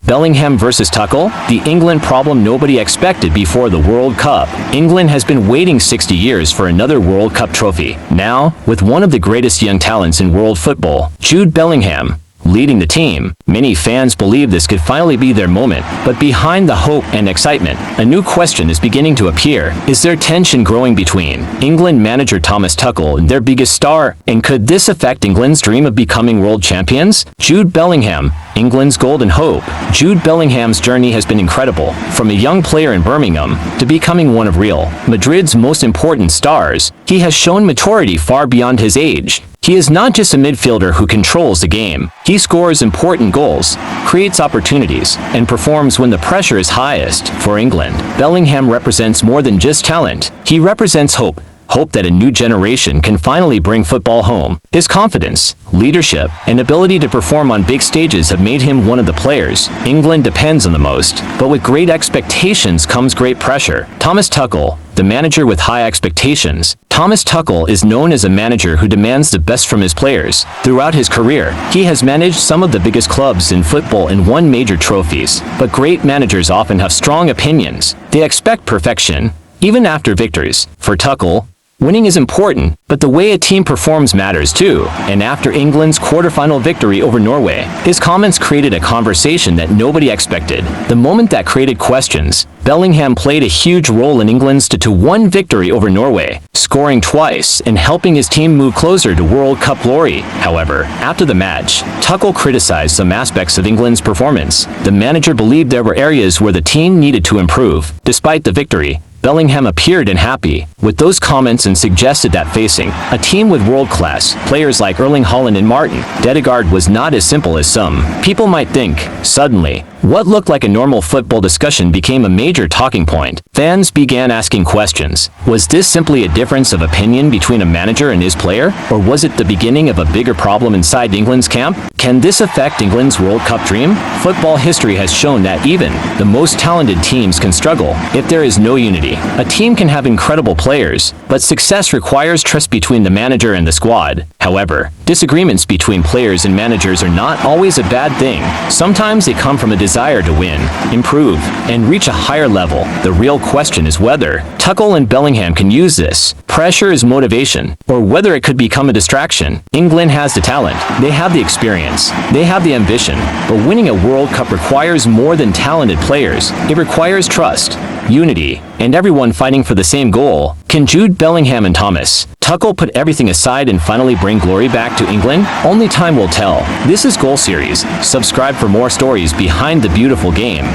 Bellingham versus Tuchel, the England problem nobody expected before the World Cup. England has been waiting 60 years for another World Cup trophy. Now, with one of the greatest young talents in world football, Jude Bellingham, leading the team, many fans believe this could finally be their moment. But behind the hope and excitement, a new question is beginning to appear. Is there tension growing between England manager Thomas Tuchel and their biggest star? And could this affect England's dream of becoming world champions? Jude Bellingham, England's golden hope. Jude Bellingham's journey has been incredible. From a young player in Birmingham to becoming one of Real Madrid's most important stars, he has shown maturity far beyond his age. He is not just a midfielder who controls the game. He scores important goals, creates opportunities, and performs when the pressure is highest. For England, Bellingham represents more than just talent. He represents hope. Hope that a new generation can finally bring football home. His confidence, leadership, and ability to perform on big stages have made him one of the players England depends on the most. But with great expectations comes great pressure. Thomas Tuchel, the manager with high expectations. Thomas Tuchel is known as a manager who demands the best from his players. Throughout his career, he has managed some of the biggest clubs in football and won major trophies. But great managers often have strong opinions. They expect perfection, even after victories. For Tuchel, winning is important, but the way a team performs matters too. And after England's quarterfinal victory over Norway, his comments created a conversation that nobody expected. The moment that created questions. Bellingham played a huge role in England's 2-1 victory over Norway, scoring twice and helping his team move closer to World Cup glory. However, after the match, Tuchel criticized some aspects of England's performance. The manager believed there were areas where the team needed to improve. Despite the victory, Bellingham appeared unhappy with those comments and suggested that facing a team with world-class players like Erling Haaland and Martin Ødegaard was not as simple as some people might think. Suddenly, what looked like a normal football discussion became a major talking point. Fans began asking questions. Was this simply a difference of opinion between a manager and his player? Or was it the beginning of a bigger problem inside England's camp? Can this affect England's World Cup dream? Football history has shown that even the most talented teams can struggle if there is no unity. A team can have incredible players, but success requires trust between the manager and the squad. However, disagreements between players and managers are not always a bad thing. Sometimes they come from a desire to win, improve, and reach a higher level. The real question is whether Tuchel and Bellingham can use this pressure as motivation, or whether it could become a distraction. England has the talent, they have the experience, they have the ambition, but winning a World Cup requires more than talented players. It requires trust, unity, and everyone fighting for the same goal. Can Jude Bellingham and Thomas Tuchel put everything aside and finally bring glory back to England? Only time will tell. This is Goal Series. Subscribe for more stories behind the beautiful game.